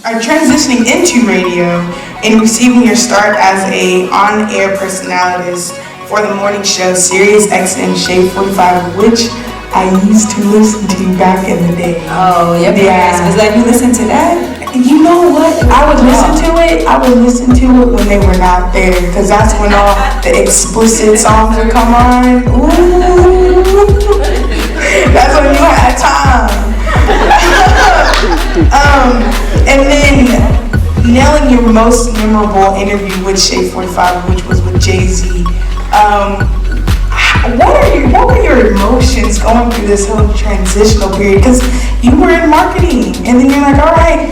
are transitioning into radio and receiving your start as a on-air personality for the morning show Sirius XM Shade 45, which I used to listen to back in the day. Oh, your parents was letting you listen to that? You know what? I would listen to it. I would listen to it when they were not there, because that's when all the explicit songs would come on. Ooh, that's when you had time. And then nailing your most memorable interview with Shade 45, which was with Jay-Z. What were your emotions going through this whole transitional period? Because you were in marketing, and then you're like, all right,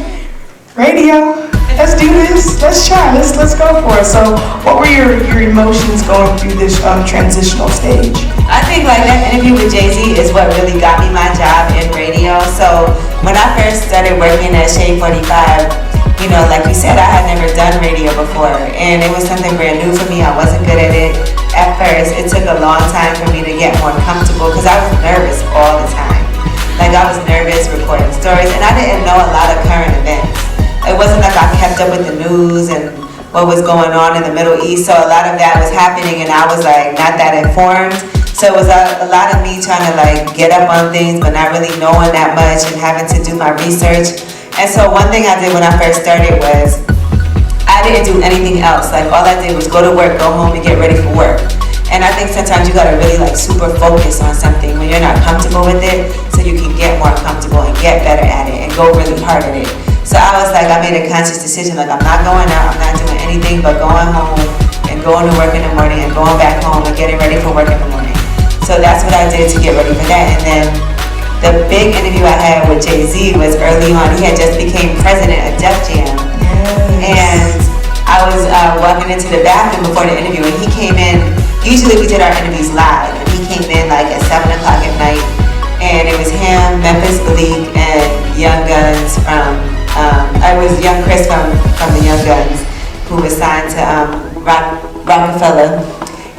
radio, let's do this, let's try, let's go for it. So what were your emotions going through this transitional stage? I think like that interview with Jay-Z is what really got me my job in radio. So when I first started working at Shade 45, you know, like you said, I had never done radio before, and it was something brand new for me. I wasn't good at it at first. It took a long time for me to get more comfortable because I was nervous all the time. Like I was nervous recording stories, and I didn't know a lot of current events. It wasn't like I kept up with the news and what was going on in the Middle East, so a lot of that was happening, and I was like not that informed. So it was a lot of me trying to like get up on things, but not really knowing that much and having to do my research. And so one thing I did when I first started was I didn't do anything else. Like all I did was go to work, go home, and get ready for work. And I think sometimes you gotta really like super focus on something when you're not comfortable with it, so you can get more comfortable and get better at it and go really hard at it. So I was like, I made a conscious decision, like I'm not going out, I'm not doing anything but going home and going to work in the morning and going back home and getting ready for work in the morning. So that's what I did to get ready for that. And then the big interview I had with Jay-Z was early on. He had just became president of Def Jam. Yes. And I was walking into the bathroom before the interview, and he came in. Usually we did our interviews live, and he came in like at 7 o'clock at night, and it was him, Memphis Bleak, and Young Guns from, I was Young Chris from the Young Guns, who was signed to Rockefeller.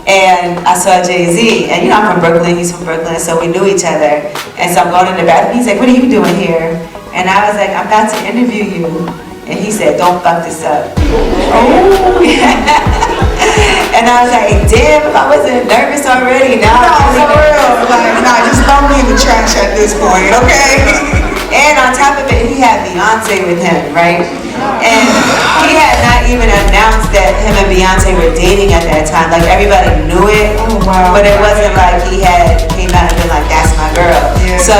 And I saw Jay-Z, and you know I'm from Brooklyn, he's from Brooklyn, so we knew each other. And so I'm going in the bathroom, he's like, what are you doing here? And I was like, I'm about to interview you. And he said, don't fuck this up. Oh. And I was like, damn, if I wasn't nervous already, now I'm for real. Like, nah, just throw me in the trash at this point, okay? And on top of it, he had Beyonce with him, right? And he had not even announced that him and Beyonce were dating at that time. Like everybody knew it, but it wasn't like he had came out and been like, that's my girl. Yeah. So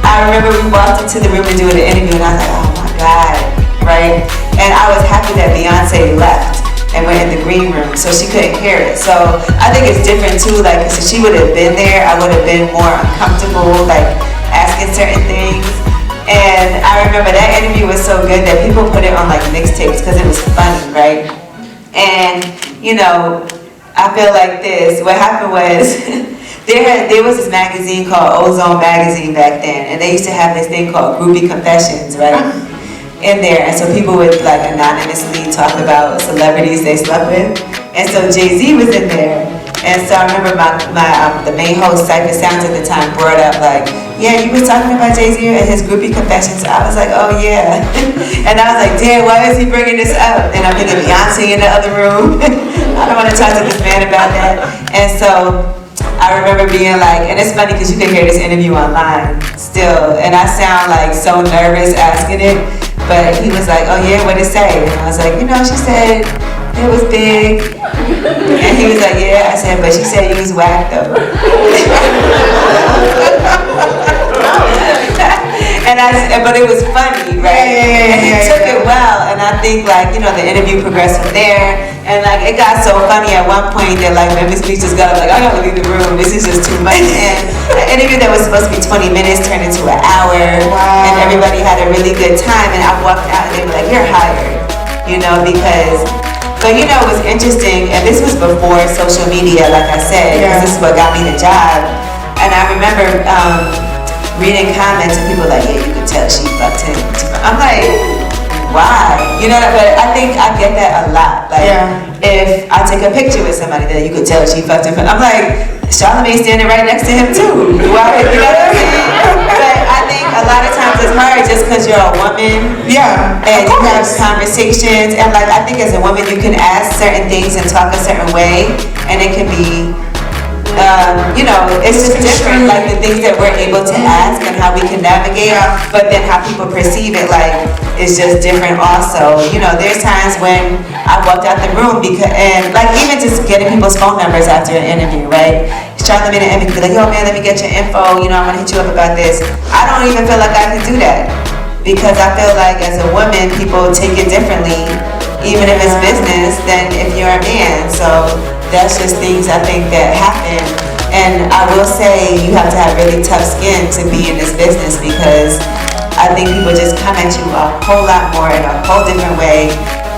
I remember we walked into the room to do the interview, and I was like, oh my God, right? And I was happy that Beyonce left and went in the green room, so she couldn't hear it. So I think it's different too, like, if she would have been there, I would have been more uncomfortable, like, asking certain things. And I remember that interview was so good that people put it on like mixtapes because it was funny, right? And you know, I feel like this. What happened was there was this magazine called Ozone Magazine back then, and they used to have this thing called Groupie Confessions, right? In there, and so people would like anonymously talk about celebrities they slept with, and so Jay-Z was in there. And so I remember the main host, Cypher Sounds at the time, brought up like, yeah, you was talking about Jay-Z and his groupie confessions. I was like, oh yeah. And I was like, damn, why is he bringing this up? And I'm thinking Beyonce in the other room. I don't want to talk to this man about that. And so I remember being like, and it's funny because you can hear this interview online still, and I sound like so nervous asking it, but he was like, oh yeah, what'd it say? And I was like, you know, she said, it was big. And he was like, yeah. I said, but she said you was whack though. But it was funny, right? And he took it well, and I think like, you know, the interview progressed from there, and like it got so funny at one point that like Memphis Bleak just got up like, I gotta leave the room, this is just too much. And an interview that was supposed to be 20 minutes turned into an hour. Wow. And everybody had a really good time, and I walked out and they were like, you're hired, you know, because but you know, it was interesting, and this was before social media, like I said, because this is what got me the job. And I remember reading comments and people like, yeah, you could tell she fucked him. I'm like, why? You know, but I think I get that a lot. Like, if I take a picture with somebody that you could tell she fucked him, I'm like, Charlamagne's standing right next to him too. Why? You know what I mean? But I think a lot of times it's hard just just because you're a woman. Yeah. And of you have course. conversations, and like I think as a woman you can ask certain things and talk a certain way, and it can be it's just different, like the things that we're able to ask and how we can navigate, but then how people perceive it, like, it's just different also. There's times when I walked out the room and like even just getting people's phone numbers after an interview, right? Charlotte made an interview, be like, yo man, let me get your info, I want to hit you up about this. I don't even feel like I can do that, because I feel like as a woman, people take it differently, even if it's business, than if you're a man. So that's just things I think that happen. And I will say you have to have really tough skin to be in this business, because I think people just come at you a whole lot more in a whole different way,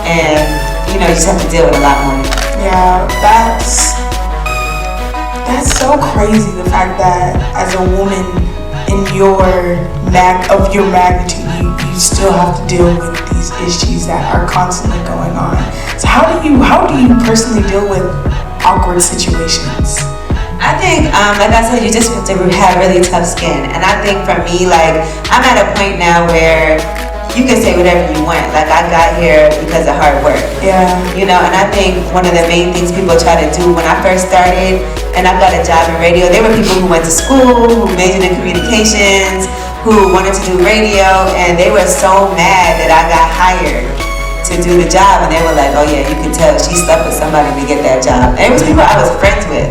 and you just have to deal with a lot more. Yeah, that's so crazy, the fact that as a woman in your magnitude, you still have to deal with these issues that are constantly going on. So how do you personally deal with awkward situations? I think, like I said, you just have to have really tough skin. And I think for me, like, I'm at a point now where you can say whatever you want. Like, I got here because of hard work. Yeah. And I think one of the main things people try to do when I first started, and I got a job in radio, there were people who went to school, who majored in communications, who wanted to do radio, and they were so mad that I got hired to do the job, and they were like, oh yeah, you can tell she slept with somebody to get that job. And it was people I was friends with.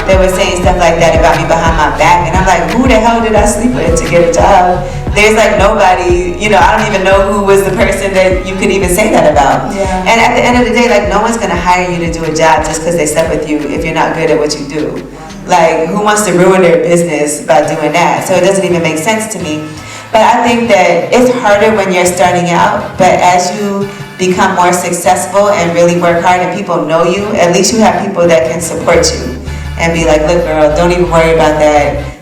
They were saying stuff like that about me behind my back, and I'm like, who the hell did I sleep with to get a job? There's like nobody, I don't even know who was the person that you could even say that about. Yeah. And at the end of the day, like, no one's gonna hire you to do a job just because they slept with you if you're not good at what you do. Like, who wants to ruin their business by doing that? So it doesn't even make sense to me. But I think that it's harder when you're starting out, but as you become more successful and really work hard and people know you, at least you have people that can support you and be like, look girl, don't even worry about that.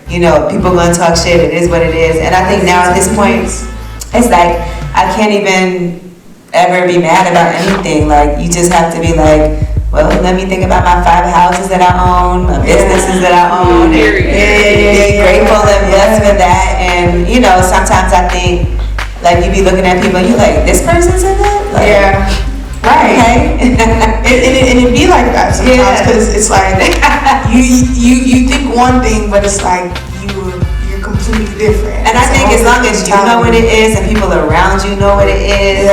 People gonna talk shit, it is what it is. And I think now at this point, it's like, I can't even ever be mad about anything. Like, you just have to be like, well, let me think about my 5 houses that I own, my businesses that I own, and be grateful and blessed for that. And, sometimes I think, like, you be looking at people and you're like, this person's in that? Like, yeah. Right. Okay. and it be like that sometimes, because it's like you think one thing, but it's like you're completely different. And I think as long as you know what it is and people around you know what it is,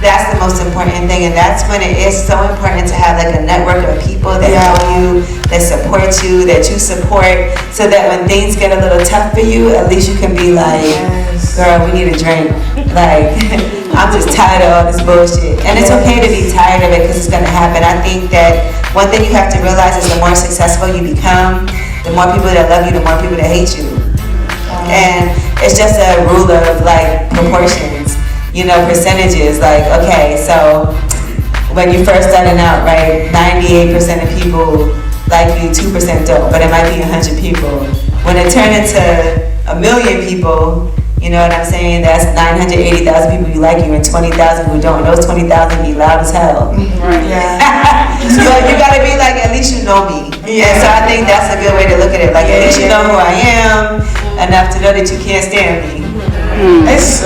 that's the most important thing. And that's when it is so important to have like a network of people that know you, that support you, that you support, so that when things get a little tough for you, at least you can be like, girl, we need a drink. Like, I'm just tired of all this bullshit. And it's okay to be tired of it, because it's going to happen. I think that one thing you have to realize is the more successful you become, the more people that love you, the more people that hate you. And it's just a rule of like proportions, percentages. Like, okay, so when you first starting out, right, 98% of people like you, 2% don't, but it might be 100 people. When it turned into 1 million people, you know what I'm saying? That's 980,000 people who like you and 20,000 who don't. Those 20,000 be loud as hell. Right. Yeah. So you gotta be like, at least you know me. Yeah. And so I think that's a good way to look at it. Like, at least you know who I am enough to know that you can't stand me. It's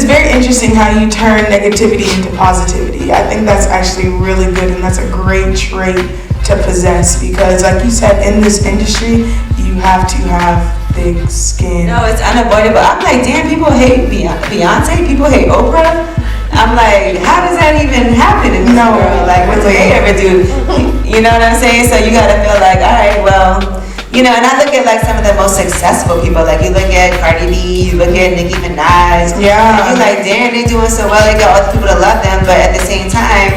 very interesting how you turn negativity into positivity. I think that's actually really good, and that's a great trait to possess, because like you said, in this industry, you have to have thick skin. No, it's unavoidable. I'm like, damn, people hate Beyonce, people hate Oprah. I'm like, how does that even happen in this world? Like, what do they ever do? You know what I'm saying? So you gotta feel like, all right, well, and I look at like some of the most successful people. Like, you look at Cardi B, you look at Nicki Minaj. Yeah. And you're like, damn, they doing so well. They got all the people that love them, but at the same time,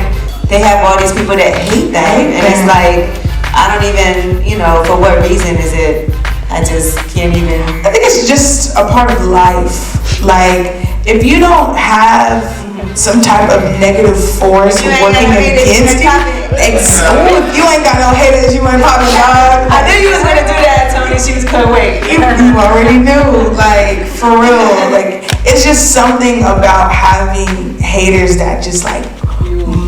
they have all these people that hate them. And it's like, I don't even, for what reason is it? I just can't even. I think it's just a part of life. Like, if you don't have some type of negative force working against you, if you ain't got no haters, you ain't popping dog. I knew you was gonna do that, Tony. She was couldn't wait. You already knew, like, for real. Like, it's just something about having haters that just like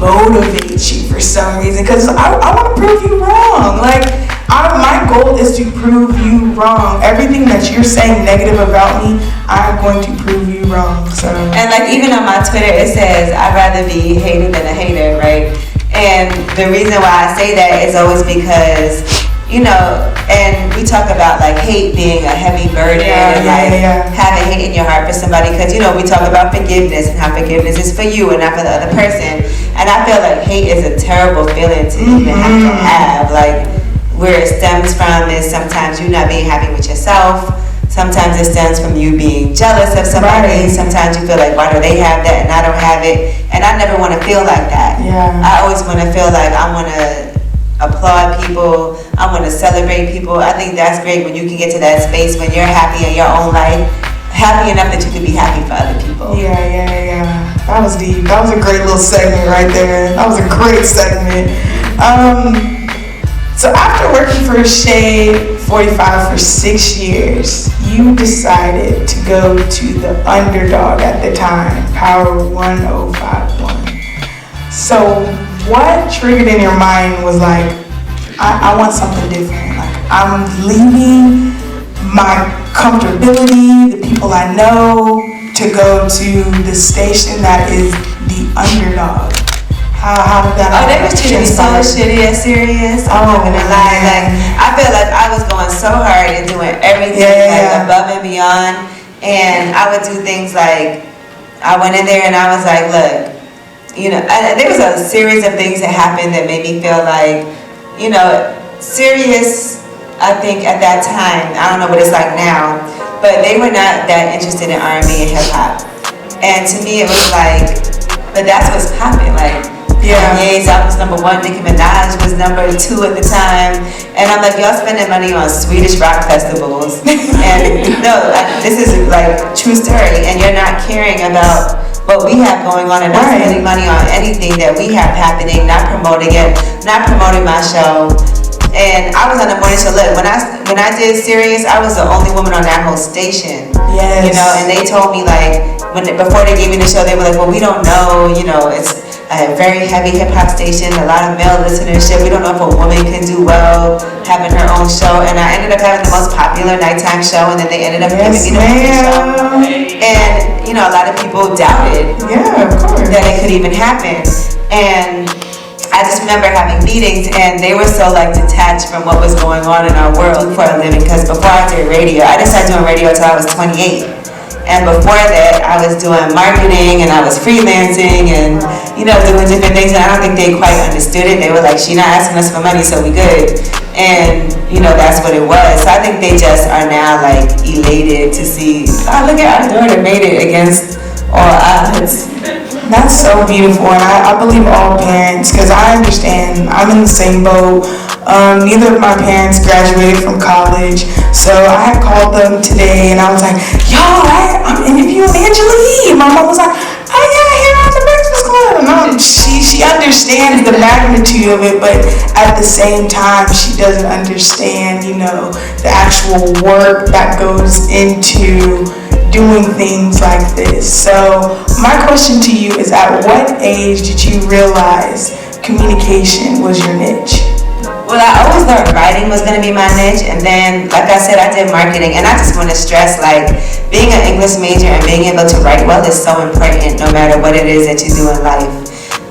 motivates you for some reason. Because I want to prove you wrong. Like, My goal is to prove you wrong. Everything that you're saying negative about me, I'm going to prove you wrong. So. And like even on my Twitter, it says I'd rather be hated than a hater, right? And the reason why I say that is always because, you know, and we talk about like hate being a heavy burden and having hate in your heart for somebody, because, you know, we talk about forgiveness and how forgiveness is for you and not for the other person. And I feel like hate is a terrible feeling to even have to have. Like, where it stems from is sometimes you not being happy with yourself. Sometimes it stems from you being jealous of somebody. Sometimes you feel like, why do they have that and I don't have it? And I never want to feel like that. I always want to feel like I want to applaud people. I want to celebrate people. I think that's great when you can get to that space when you're happy in your own life, happy enough that you can be happy for other people. That was deep. That was a great little segment right there. That was a great segment. So after working for Shade 45 for 6 years, you decided to go to the underdog at the time, Power 1051. So what triggered in your mind was like, I want something different. Like, I'm leaving my comfortability, the people I know, to go to the station that is the underdog. How did that happen? They was treating me so shitty and serious. I'm not gonna lie. Like, I feel like I was going so hard and doing everything like above and beyond. And I would do things like, I went in there and I was like, look, you know, there was a series of things that happened that made me feel like, you know, serious, I think at that time, I don't know what it's like now, but they were not that interested in R&B and hip hop. And to me it was like, but that's what's popping, like, Kanye's album was #1, Nicki Minaj was #2 at the time, and I'm like, y'all spending money on Swedish rock festivals, and no, this is like true story, and you're not caring about what we have going on and not spending money on anything that we have happening, not promoting it, not promoting my show. And I was on the morning show. Look, when I did Sirius, I was the only woman on that whole station. You know, and they told me like before they gave me the show, they were like, well, we don't know, you know, it's a very heavy hip hop station, a lot of male listenership. We don't know if a woman can do well having her own show. And I ended up having the most popular nighttime show, and then they ended up giving me the morning show. And you know, a lot of people doubted that it could even happen. And I just remember having meetings, and they were so like detached from what was going on in our world for a living. Because before I did radio, I didn't start doing radio until I was 28. And before that, I was doing marketing and I was freelancing and, you know, doing different things. And I don't think they quite understood it. They were like, she's not asking us for money, so we good. And, you know, that's what it was. So I think they just are now like elated to see, oh, look at our daughter made it against all odds. That's so beautiful, and I believe all parents, because I understand, I'm in the same boat. Neither of my parents graduated from college, so I had called them today and I was like, yo, I'm interviewing Angela Yee. My mom was like, oh yeah, here on the Breakfast Club. And she understands the magnitude of it, but at the same time, she doesn't understand, you know, the actual work that goes into doing things like this. So my question to you is, at what age did you realize communication was your niche? Well, I always thought writing was going to be my niche, and then, like I said, I did marketing, and I just want to stress, like, being an English major and being able to write well is so important no matter what it is that you do in life,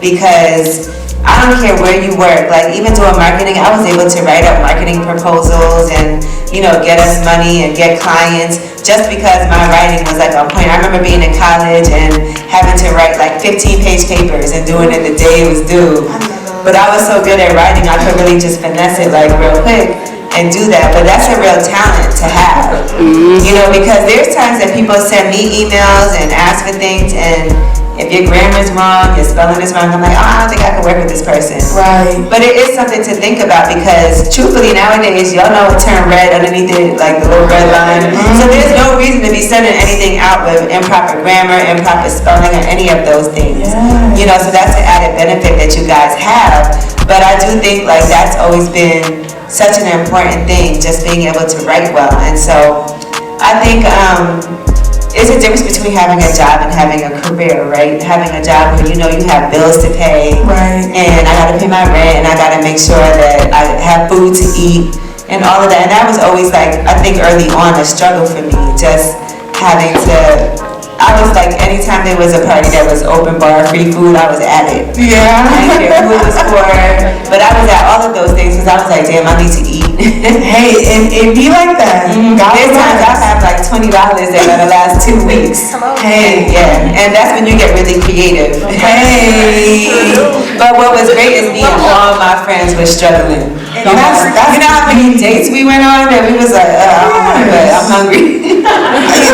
because I don't care where you work, like, even doing marketing, I was able to write up marketing proposals and, you know, get us money and get clients just because my writing was like on point. I remember being in college and having to write like 15-page papers and doing it the day it was due. But I was so good at writing, I could really just finesse it like real quick and do that. But that's a real talent to have, you know, because there's times that people send me emails and ask for things, and if your grammar's wrong, your spelling is wrong, I'm like, oh, I don't think I can work with this person. Right. But it is something to think about, because truthfully nowadays, y'all know it turned red underneath it, like the little red line. So there's no reason to be sending anything out with improper grammar, improper spelling, or any of those things. You know, so that's an added benefit that you guys have. But I do think like that's always been such an important thing, just being able to write well. And so I think it's a difference between having a job and having a career, right? Having a job where you know you have bills to pay, right, and I gotta pay my rent, and I gotta make sure that I have food to eat, and all of that. And that was always like, I think early on, a struggle for me, just having to, I was like, anytime there was a party that was open bar, free food, I was at it. Yeah. I didn't care who it was for, but I was at all of those things because I was like, damn, I need to eat. Hey, and it be like that. There's times I have like $20 that are the last 2 weeks. Hey. Yeah, and that's when you get really creative. Hey. But what was great is me and all my friends were struggling. And that's You know how many dates we went on that we was like, I don't want to, but I'm hungry.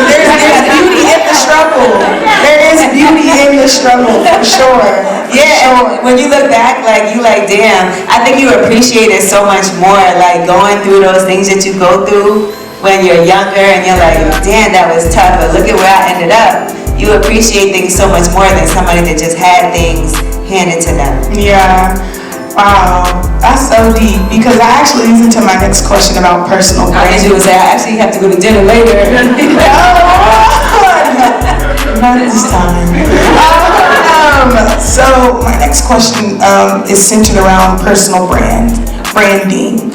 there's beauty in the struggle. There is beauty in the struggle, for sure. Yeah, and when you look back, like, you like, damn, I think you appreciate it so much more, like, going through those things that you go through when you're younger, and you're like, damn, that was tough, but look at where I ended up. You appreciate things so much more than somebody that just had things handed to them. Yeah. Wow, that's so deep, because I actually leads into my next question about personal I brand. usually would say, I actually have to go to dinner later. Not this time. So my next question is centered around personal branding.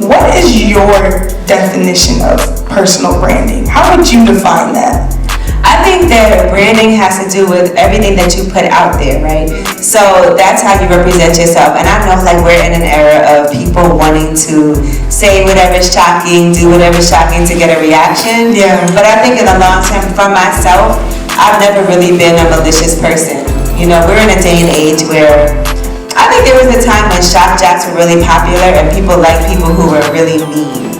What is your definition of personal branding? How would you define that? I think that branding has to do with everything that you put out there, right? So that's how you represent yourself. And I know, like, we're in an era of people wanting to say whatever's shocking, do whatever's shocking to get a reaction. Yeah. But I think in the long term, for myself, I've never really been a malicious person. You know, we're in a day and age where I think there was a time when shock jocks were really popular and people liked people who were really mean.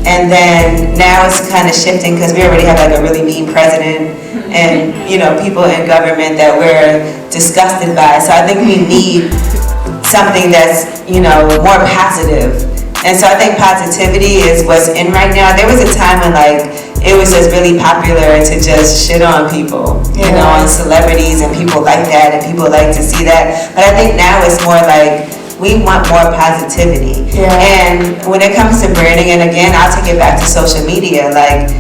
And then now it's kind of shifting because we already have like a really mean president and, you know, people in government that we're disgusted by. So I think we need something that's, you know, more positive. And so I think positivity is what's in right now. There was a time when, like, it was just really popular to just shit on people, you know, on celebrities, and people like that, and people like to see that. But I think now it's more like, we want more positivity. Yeah. And when it comes to branding, and again, I'll take it back to social media, like,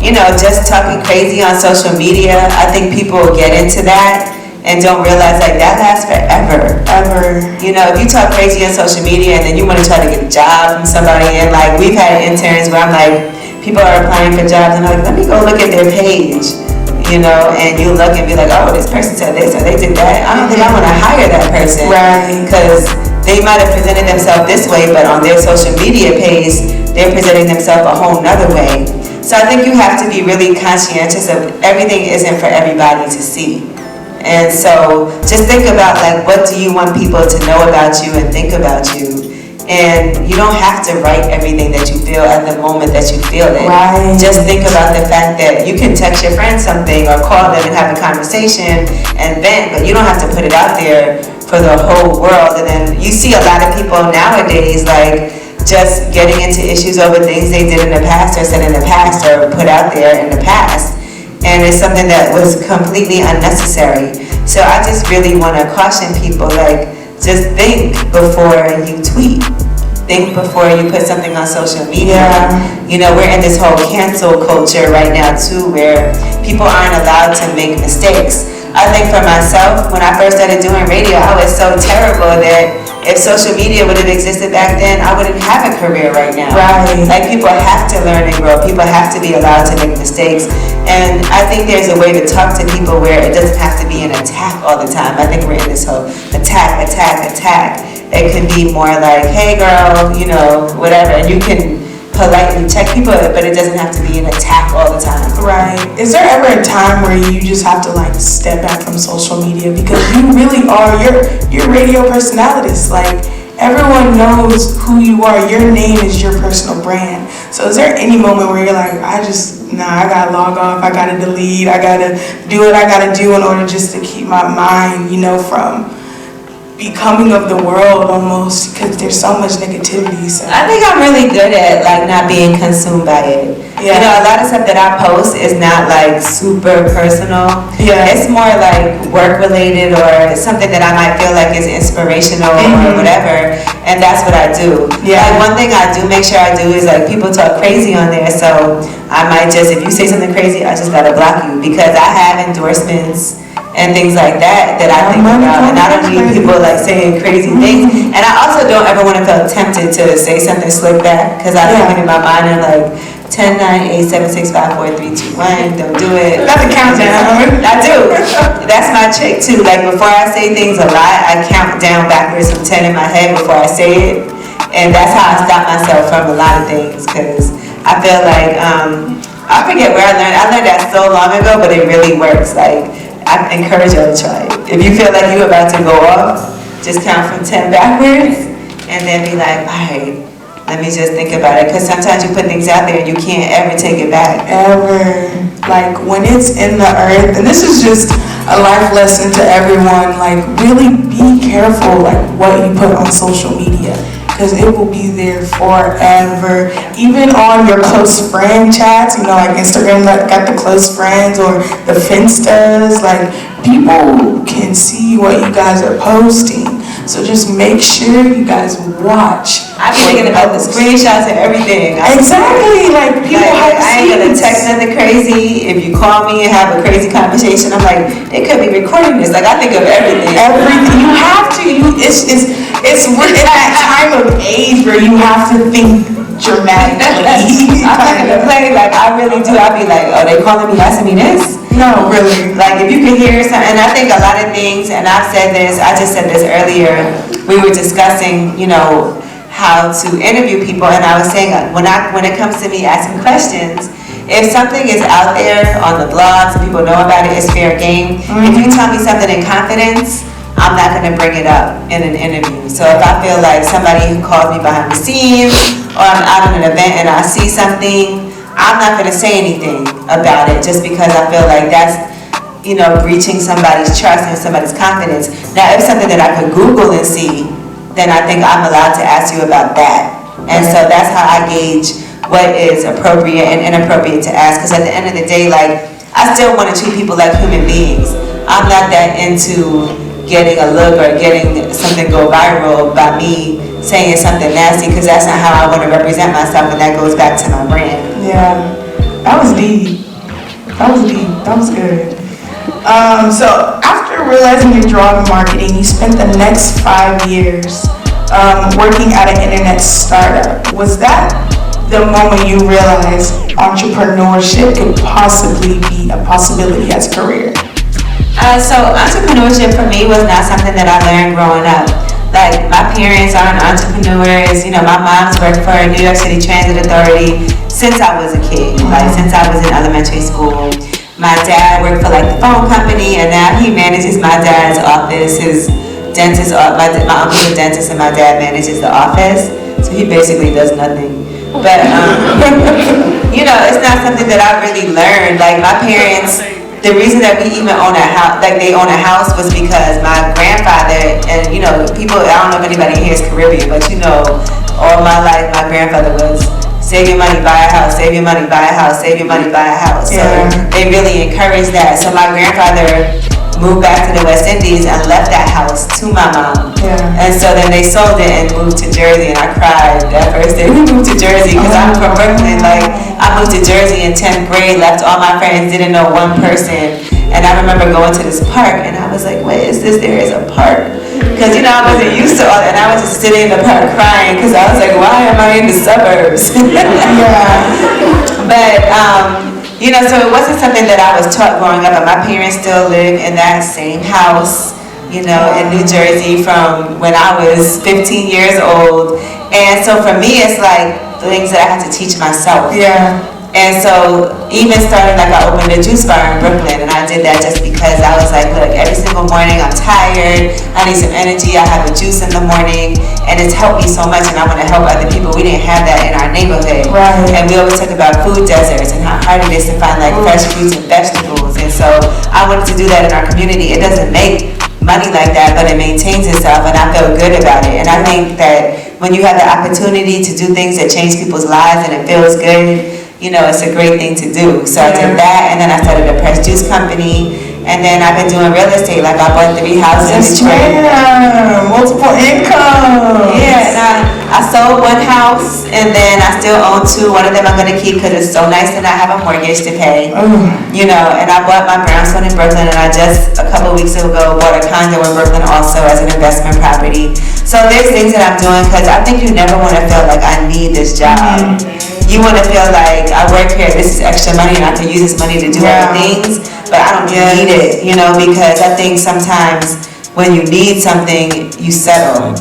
you know, just talking crazy on social media, I think people get into that and don't realize, like, that lasts forever. Ever. You know, if you talk crazy on social media and then you want to try to get a job from somebody, and like, we've had interns where I'm like, people are applying for jobs, and I'm like, let me go look at their page. You know, and you look and be like, oh, this person said this or they did that. I don't think I want to hire that person. Right. Because they might have presented themselves this way, but on their social media page, they're presenting themselves a whole nother way. So I think you have to be really conscientious of everything isn't for everybody to see. And so just think about, like, what do you want people to know about you and think about you? And you don't have to write everything that you feel at the moment that you feel it. Right. Just think about the fact that you can text your friend something or call them and have a conversation and vent, but you don't have to put it out there for the whole world. And then you see a lot of people nowadays, like, just getting into issues over things they did in the past or said in the past or put out there in the past. And it's something that was completely unnecessary. So I just really want to caution people, like, just think before you tweet. Think before you put something on social media. Yeah. You know, we're in this whole cancel culture right now too, where people aren't allowed to make mistakes. I think for myself, when I first started doing radio, I was so terrible that if social media would have existed back then, I wouldn't have a career right now. Right. Like, people have to learn and grow. People have to be allowed to make mistakes. And I think there's a way to talk to people where it doesn't have to be an attack all the time. I think we're in this whole attack. It can be more like, hey girl, you know, whatever. And you can politely check people, but it doesn't have to be an attack all the time. Right. Is there ever a time where you just have to, like, step back from social media because you really are, you're radio personalities, like, everyone knows who you are. Your name is your personal brand. So is there any moment where you're like, I gotta log off, I gotta delete, I gotta do what I gotta do in order just to keep my mind, you know, from becoming of the world almost, because there's so much negativity. So I think I'm really good at, like, not being consumed by it. Yeah. You know, a lot of stuff that I post is not, like, super personal. Yeah. It's more like work related or something that I might feel like is inspirational or whatever, and that's what I do. Yeah. Like, one thing I do make sure I do is, like, people talk crazy on there, so I might just, if you say something crazy, I just gotta block you, because I have endorsements and things like that I think about. And I don't need people like saying crazy things. And I also don't ever want to feel tempted to say something slick back, because I think in my mind and like 10, 9, 8, 7, 6, 5, 4, 3, 2, 1. Don't do it. That's a countdown. I do. That's my trick too. Like before I say things a lot, I count down backwards from 10 in my head before I say it. And that's how I stop myself from a lot of things, because I feel like, I forget where I learned that so long ago, but it really works. Like, I encourage you to try it. If you feel like you're about to go off, just count from 10 backwards, and then be like, all right, let me just think about it. Because sometimes you put things out there and you can't ever take it back. Ever. Like, when it's in the earth, and this is just a life lesson to everyone, like, really be careful, like, what you put on social media, because it will be there forever. Even on your close friend chats, you know, like Instagram got the close friends, or the Finstas, like, people can see what you guys are posting. So just make sure you guys watch. I be thinking about the screenshots and everything. Exactly, like people have I ain't gonna text nothing crazy. If you call me and have a crazy conversation, I'm like, they could be recording this. Like, I think of everything. Everything you have to. We're in that time of age where you have to think dramatically. I'm not gonna play. Like, I really do. I'll be like, oh, they calling me asking me this? No, really. Like, if you could hear something, and I think a lot of things, and I've said this, I just said this earlier, we were discussing, you know, how to interview people, and I was saying, when it comes to me asking questions, if something is out there on the blogs and people know about it, it's fair game. If you tell me something in confidence, I'm not going to bring it up in an interview. So if I feel like somebody who calls me behind the scenes, or I'm out at an event and I see something, I'm not going to say anything about it, just because I feel like that's, you know, breaching somebody's trust and somebody's confidence. Now, if something that I could Google and see, then I think I'm allowed to ask you about that. And so that's how I gauge what is appropriate and inappropriate to ask. Because at the end of the day, like, I still want to treat people like human beings. I'm not that into getting a look or getting something go viral by me saying something nasty, because that's not how I want to represent myself, and that goes back to my brand. Yeah, that was deep. That was good. So after realizing your draw in marketing, you spent the next 5 years working at an internet startup. Was that the moment you realized entrepreneurship could possibly be a possibility as a career? So entrepreneurship for me was not something that I learned growing up. Like, my parents aren't entrepreneurs. You know, my mom's worked for New York City Transit Authority since I was a kid, like since I was in elementary school. My dad worked for like the phone company, and now he manages my dad's office. His dentist, my uncle's a dentist, and my dad manages the office. So he basically does nothing. But you know, it's not something that I really learned. Like, my parents, the reason that we even own a house, like they own a house, was because my grandfather, and you know, people, I don't know if anybody here is Caribbean, but you know, all my life my grandfather was save your money, buy a house, save your money, buy a house, save your money, buy a house. So they really encouraged that. So my grandfather moved back to the West Indies and left that house to my mom. And so then they sold it and moved to Jersey, and I cried that first day we moved to Jersey, because I'm from Brooklyn. Like, I moved to Jersey in 10th grade, left all my friends, didn't know one person. And I remember going to this park, and I was like, what is this? There is a park. Because, you know, I wasn't used to all that, and I was just sitting in the park crying, because I was like, why am I in the suburbs? But, you know, so it wasn't something that I was taught growing up, but my parents still live in that same house, you know, in New Jersey from when I was 15 years old. And so for me, it's like things that I had to teach myself. And so even starting, like, I opened a juice bar in Brooklyn, and I did that just because I was like, look, every single morning I'm tired, I need some energy, I have a juice in the morning, and it's helped me so much, and I want to help other people. We didn't have that in our neighborhood. And we always talk about food deserts and how hard it is to find like fresh fruits and vegetables. And so I wanted to do that in our community. It doesn't make money like that, but it maintains itself, and I feel good about it. And I think that when you have the opportunity to do things that change people's lives and it feels good, you know, it's a great thing to do. So I did that, and then I started a pressed juice company, And then I've been doing real estate, like I bought 3 houses in Yes, Detroit. ma'am. Multiple income. Yeah, and I sold 1 house, and then I still own 2. One of them I'm gonna keep because it's so nice to not have a mortgage to pay. You know, and I bought my brownstone in Brooklyn, and I just a couple weeks ago bought a condo in Brooklyn also as an investment property. So there's things that I'm doing because I think you never want to feel like I need this job. You want to feel like I work here, this is extra money, and I can use this money to do other things, but I don't need it, you know, because I think sometimes when you need something, you settle.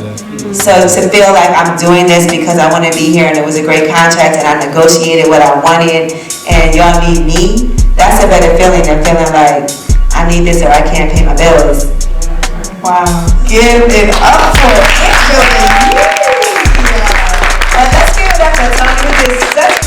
So to feel like I'm doing this because I want to be here and it was a great contract and I negotiated what I wanted and y'all need me, that's a better feeling than feeling like I need this or I can't pay my bills. Wow. Give it up for Angela Yee. Let's give it up for Tony, who did such